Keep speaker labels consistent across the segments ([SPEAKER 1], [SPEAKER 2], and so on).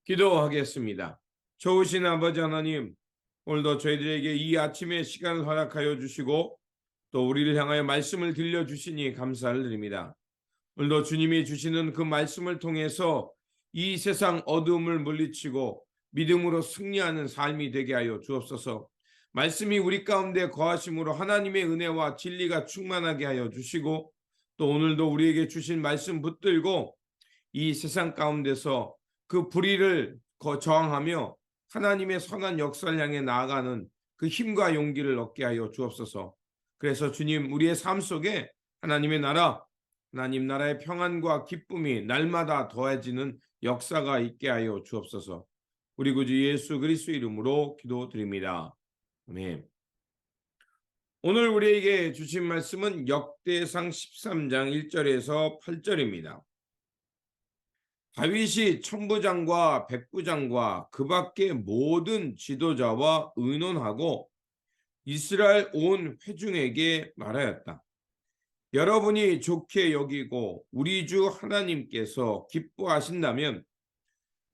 [SPEAKER 1] 기도하겠습니다. 좋으신 아버지 하나님, 오늘도 저희들에게 이 아침의 시간을 허락하여 주시고 또 우리를 향하여 말씀을 들려주시니 감사를 드립니다. 오늘도 주님이 주시는 그 말씀을 통해서 이 세상 어두움을 물리치고 믿음으로 승리하는 삶이 되게 하여 주옵소서. 말씀이 우리 가운데 거하심으로 하나님의 은혜와 진리가 충만하게 하여 주시고 또 오늘도 우리에게 주신 말씀 붙들고 이 세상 가운데서 그 불의를 저항하며 하나님의 선한 역사를 향해 나아가는 그 힘과 용기를 얻게 하여 주옵소서. 그래서 주님, 우리의 삶 속에 하나님의 나라, 하나님 나라의 평안과 기쁨이 날마다 더해지는 역사가 있게 하여 주옵소서. 우리 구주 예수 그리스도 이름으로 기도드립니다. 아멘. 오늘 우리에게 주신 말씀은 역대상 13장 1절에서 8절입니다. 다윗이 천부장과 백부장과 그 밖의 모든 지도자와 의논하고 이스라엘 온 회중에게 말하였다. 여러분이 좋게 여기고 우리 주 하나님께서 기뻐하신다면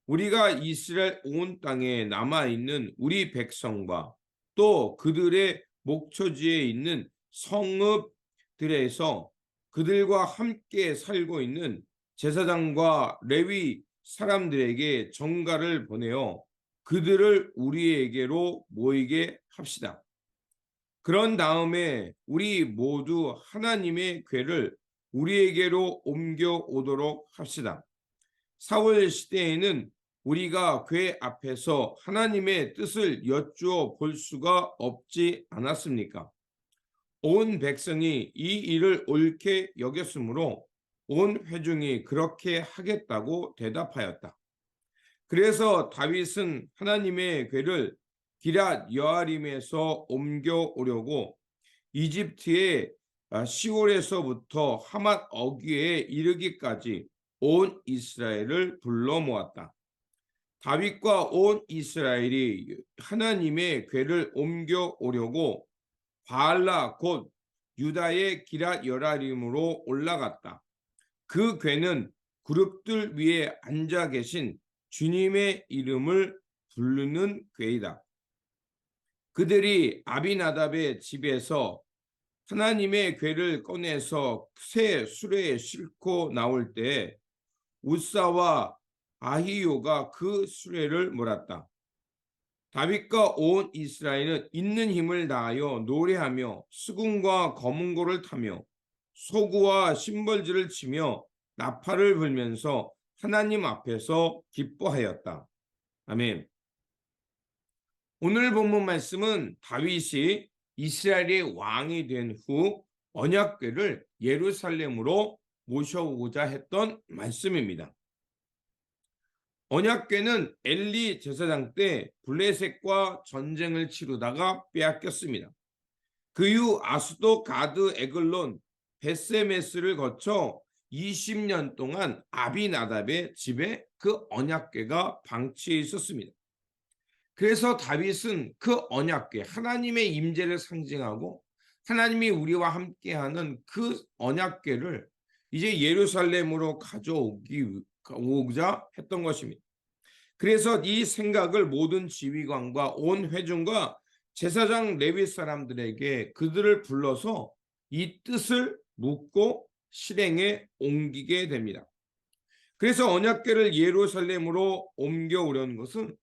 [SPEAKER 1] 우리가 이스라엘 온 땅에 남아있는 우리 백성과 또 그들의 목초지에 있는 성읍들에서 그들과 함께 살고 있는 제사장과 레위 사람들에게 전가를 보내어 그들을 우리에게로 모이게 합시다. 그런 다음에 우리 모두 하나님의 궤를 우리에게로 옮겨오도록 합시다. 사울 시대에는 우리가 궤 앞에서 하나님의 뜻을 여쭈어 볼 수가 없지 않았습니까? 온 백성이 이 일을 옳게 여겼으므로 온 회중이 그렇게 하겠다고 대답하였다. 그래서 다윗은 하나님의 궤를 기럇 여아림에서 옮겨오려고 이집트의 시올에서부터 하맛 어귀에 이르기까지 온 이스라엘을 불러 모았다. 다윗과 온 이스라엘이 하나님의 궤를 옮겨오려고 바알라 곧 유다의 기럇 여아림으로 올라갔다. 그 궤는 그룹들 위에 앉아 계신 주님의 이름을 부르는 궤이다. 그들이 아비나답의 집에서 하나님의 궤를 꺼내서 새 수레에 싣고 나올 때 우사와 아히요가 그 수레를 몰았다. 다윗과 온 이스라엘은 있는 힘을 다하여 노래하며 수금과 검은고를 타며 소구와 심벌지를 치며 나팔을 불면서 하나님 앞에서 기뻐하였다. 아멘. 오늘 본문 말씀은 다윗이 이스라엘의 왕이 된 후 언약궤를 예루살렘으로 모셔오고자 했던 말씀입니다. 언약궤는 엘리 제사장 때 블레셋과 전쟁을 치르다가 빼앗겼습니다. 그 이후 아수도, 가드, 에글론, 베세메스를 거쳐 20년 동안 아비나답의 집에 그 언약궤가 방치해 있었습니다. 그래서 다윗은 그 언약궤, 하나님의 임재를 상징하고 하나님이 우리와 함께하는 그 언약궤를 이제 예루살렘으로 가져오고자 했던 것입니다. 그래서 이 생각을 모든 지휘관과 온 회중과 제사장 레위 사람들에게 그들을 불러서 이 뜻을 묻고 실행에 옮기게 됩니다. 그래서 언약궤를 예루살렘으로 옮겨오려는 것은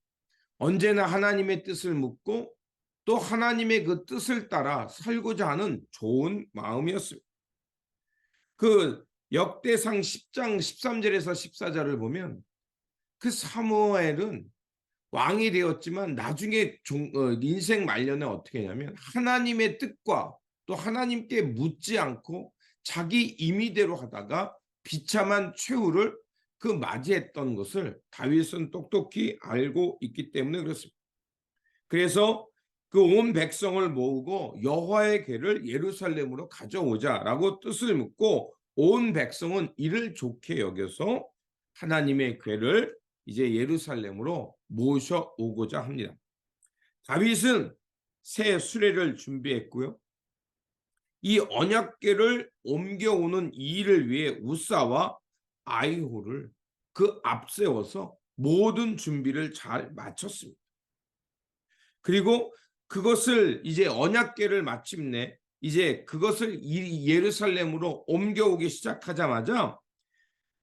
[SPEAKER 1] 언제나 하나님의 뜻을 묻고 또 하나님의 그 뜻을 따라 살고자 하는 좋은 마음이었습니다. 그 역대상 10장 13절에서 14절을 보면 그 사무엘은 왕이 되었지만 나중에 인생 말년에 어떻게 했냐면 하나님의 뜻과 또 하나님께 묻지 않고 자기 임의대로 하다가 비참한 최후를 그 맞이했던 것을 다윗은 똑똑히 알고 있기 때문에 그렇습니다. 그래서 그 온 백성을 모으고 여호와의 궤를 예루살렘으로 가져오자라고 뜻을 묻고 온 백성은 이를 좋게 여겨서 하나님의 궤를 이제 예루살렘으로 모셔오고자 합니다. 다윗은 새 수레를 준비했고요. 이 언약궤를 옮겨오는 이 일을 위해 우사와 아히호를 그 앞세워서 모든 준비를 잘 마쳤습니다. 그리고 그것을 이제 언약궤를 마침내 이제 그것을 예루살렘으로 옮겨오기 시작하자마자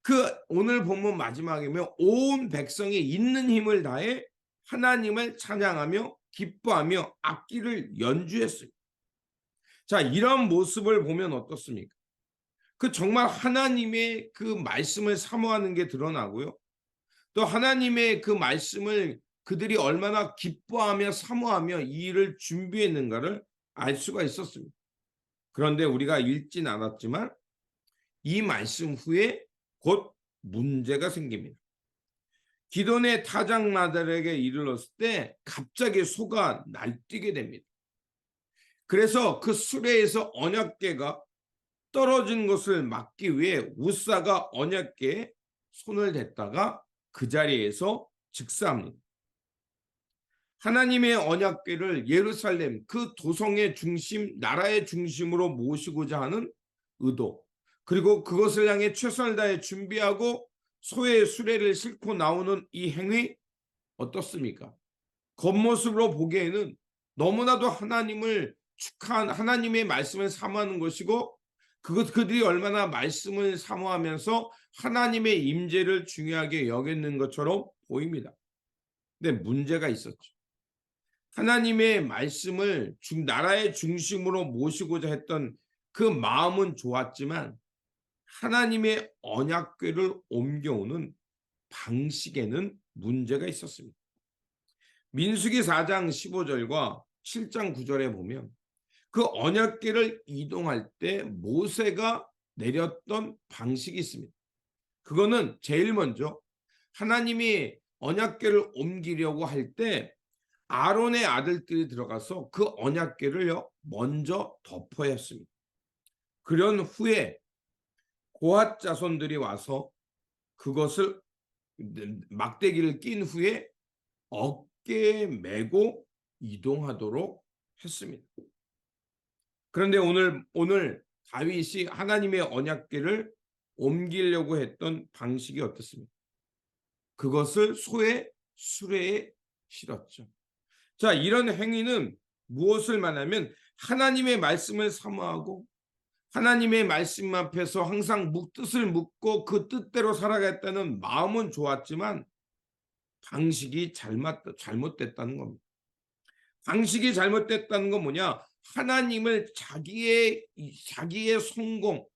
[SPEAKER 1] 그 오늘 본문 마지막이면 온 백성이 있는 힘을 다해 하나님을 찬양하며 기뻐하며 악기를 연주했습니다. 자, 이런 모습을 보면 어떻습니까? 그 정말 하나님의 그 말씀을 사모하는 게 드러나고요. 또 하나님의 그 말씀을 그들이 얼마나 기뻐하며 사모하며 이 일을 준비했는가를 알 수가 있었습니다. 그런데 우리가 읽진 않았지만 이 말씀 후에 곧 문제가 생깁니다. 기돈의 타작마들에게 이르렀을 때 갑자기 소가 날뛰게 됩니다. 그래서 그 수레에서 언약궤가 떨어진 것을 막기 위해 우사가 언약궤에 손을 댔다가 그 자리에서 즉사합니다. 하나님의 언약궤를 예루살렘 그 도성의 중심, 나라의 중심으로 모시고자 하는 의도, 그리고 그것을 향해 최선을 다해 준비하고 소의 수레를 싣고 나오는 이 행위 어떻습니까? 겉모습으로 보기에는 너무나도 하나님을 축하한 하나님의 말씀을 사모하는 것이고 그들이 얼마나 말씀을 사모하면서 하나님의 임재를 중요하게 여겼는 것처럼 보입니다. 근데 문제가 있었죠. 하나님의 말씀을 나라의 중심으로 모시고자 했던 그 마음은 좋았지만 하나님의 언약궤를 옮겨오는 방식에는 문제가 있었습니다. 민수기 4장 15절과 7장 9절에 보면 그 언약궤를 이동할 때 모세가 내렸던 방식이 있습니다. 그거는 제일 먼저 하나님이 언약궤를 옮기려고 할 때 아론의 아들들이 들어가서 그 언약궤를요 먼저 덮어야 했습니다. 그런 후에 고핫 자손들이 와서 그것을 막대기를 낀 후에 어깨에 메고 이동하도록 했습니다. 그런데 오늘 다윗이 하나님의 언약궤를 옮기려고 했던 방식이 어떻습니까? 그것을 소의 수레에 실었죠. 자, 이런 행위는 무엇을 말하면 하나님의 말씀을 사모하고 하나님의 말씀 앞에서 항상 뜻을 묻고 그 뜻대로 살아가겠다는 마음은 좋았지만 방식이 잘못됐다는 겁니다. 방식이 잘못됐다는 건 뭐냐? 하나님을 자기의 성공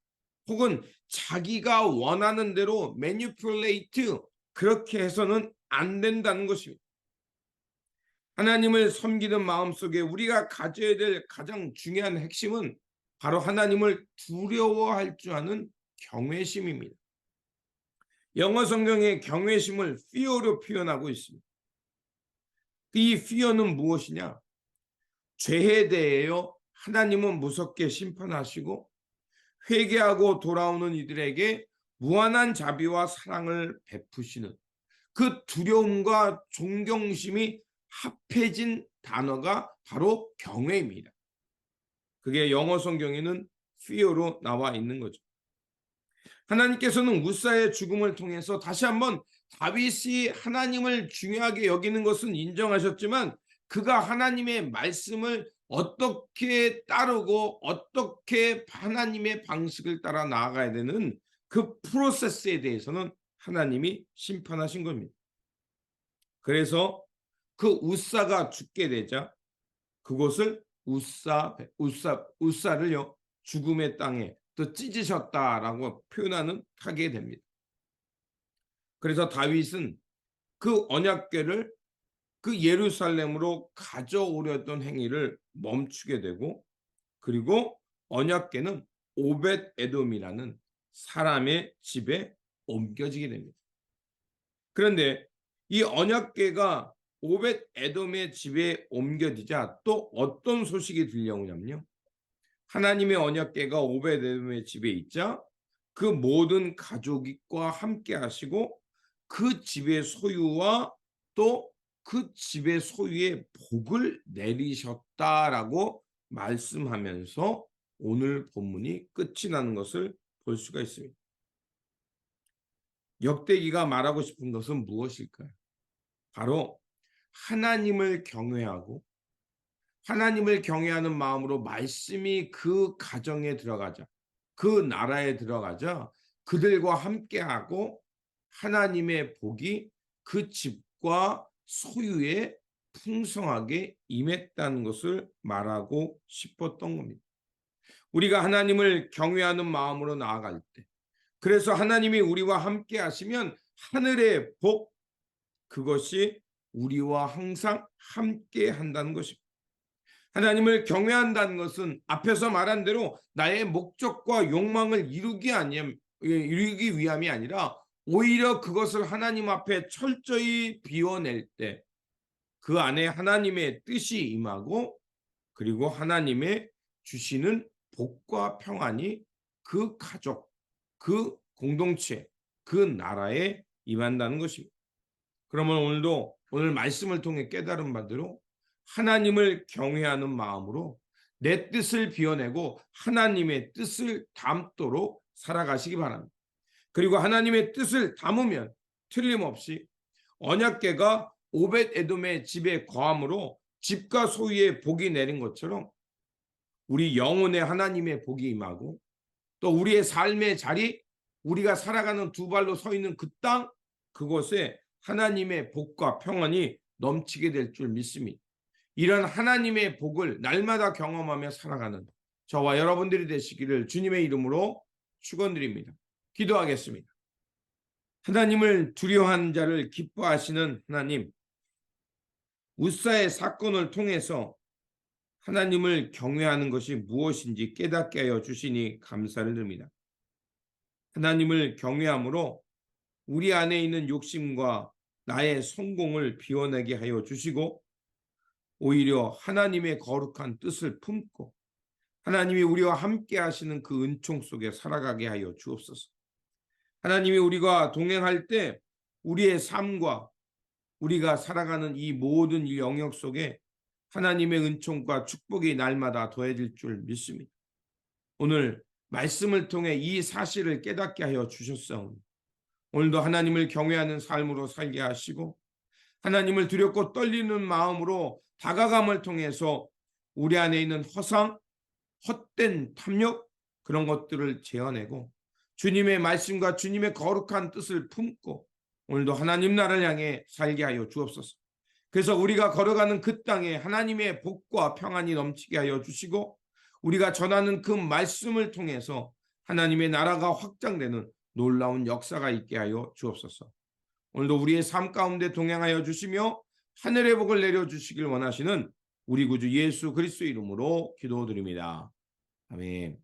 [SPEAKER 1] 혹은 자기가 원하는 대로 매니플레이트 그렇게 해서는 안 된다는 것입니다. 하나님을 섬기는 마음속에 우리가 가져야 될 가장 중요한 핵심은 바로 하나님을 두려워할 줄 아는 경외심입니다. 영어 성경의 경외심을 fear로 표현하고 있습니다. 이 fear는 무엇이냐? 죄에 대하여 하나님은 무섭게 심판하시고 회개하고 돌아오는 이들에게 무한한 자비와 사랑을 베푸시는 그 두려움과 존경심이 합해진 단어가 바로 경외입니다. 그게 영어 성경에는 fear로 나와 있는 거죠. 하나님께서는 우사의 죽음을 통해서 다시 한번 다윗이 하나님을 중요하게 여기는 것은 인정하셨지만 그가 하나님의 말씀을 어떻게 따르고 어떻게 하나님의 방식을 따라 나아가야 되는 그 프로세스에 대해서는 하나님이 심판하신 겁니다. 그래서 그 우사가 죽게 되자 그곳을 우사를요 죽음의 땅에 또 찢으셨다라고 하게 됩니다. 그래서 다윗은 그 언약궤를 그 예루살렘으로 가져오려던 행위를 멈추게 되고 그리고 언약궤는 오벳 에돔이라는 사람의 집에 옮겨지게 됩니다. 그런데 이 언약궤가 오벳 에돔의 집에 옮겨지자 또 어떤 소식이 들려오냐면요. 하나님의 언약궤가 오벳 에돔의 집에 있자 그 모든 가족과 함께 하시고 그 집의 소유와 또 그 집의 소유의 복을 내리셨다라고 말씀하면서 오늘 본문이 끝이 나는 것을 볼 수가 있습니다. 역대기가 말하고 싶은 것은 무엇일까요? 바로 하나님을 경외하고 하나님을 경외하는 마음으로 말씀이 그 가정에 들어가자, 그 나라에 들어가자 그들과 함께하고 하나님의 복이 그 집과 소유에 풍성하게 임했다는 것을 말하고 싶었던 겁니다. 우리가 하나님을 경외하는 마음으로 나아갈 때, 그래서 하나님이 우리와 함께 하시면 하늘의 복, 그것이 우리와 항상 함께 한다는 것입니다. 하나님을 경외한다는 것은 앞에서 말한 대로 나의 목적과 욕망을 이루기 위함이 아니라 오히려 그것을 하나님 앞에 철저히 비워낼 때 그 안에 하나님의 뜻이 임하고 그리고 하나님의 주시는 복과 평안이 그 가족, 그 공동체, 그 나라에 임한다는 것입니다. 그러면 오늘 말씀을 통해 깨달은 바대로 하나님을 경외하는 마음으로 내 뜻을 비워내고 하나님의 뜻을 담도록 살아가시기 바랍니다. 그리고 하나님의 뜻을 담으면 틀림없이 언약궤가 오벳 에돔의 집에 거함으로 집과 소유의 복이 내린 것처럼 우리 영혼의 하나님의 복이 임하고 또 우리의 삶의 자리, 우리가 살아가는 두 발로 서 있는 그 땅, 그곳에 하나님의 복과 평안이 넘치게 될 줄 믿습니다. 이런 하나님의 복을 날마다 경험하며 살아가는 저와 여러분들이 되시기를 주님의 이름으로 축원드립니다. 기도하겠습니다. 하나님을 두려워하는 자를 기뻐하시는 하나님, 웃사의 사건을 통해서 하나님을 경외하는 것이 무엇인지 깨닫게 하여 주시니 감사를 드립니다. 하나님을 경외함으로 우리 안에 있는 욕심과 나의 성공을 비워내게 하여 주시고 오히려 하나님의 거룩한 뜻을 품고 하나님이 우리와 함께 하시는 그 은총 속에 살아가게 하여 주옵소서. 하나님이 우리가 동행할 때 우리의 삶과 우리가 살아가는 이 모든 영역 속에 하나님의 은총과 축복이 날마다 더해질 줄 믿습니다. 오늘 말씀을 통해 이 사실을 깨닫게 하여 주셨사오니 오늘도 하나님을 경외하는 삶으로 살게 하시고 하나님을 두렵고 떨리는 마음으로 다가감을 통해서 우리 안에 있는 허상, 헛된 탐욕 그런 것들을 제어내고 주님의 말씀과 주님의 거룩한 뜻을 품고 오늘도 하나님 나라를 향해 살게 하여 주옵소서. 그래서 우리가 걸어가는 그 땅에 하나님의 복과 평안이 넘치게 하여 주시고 우리가 전하는 그 말씀을 통해서 하나님의 나라가 확장되는 놀라운 역사가 있게 하여 주옵소서. 오늘도 우리의 삶 가운데 동행하여 주시며 하늘의 복을 내려주시길 원하시는 우리 구주 예수 그리스도 이름으로 기도드립니다. 아멘.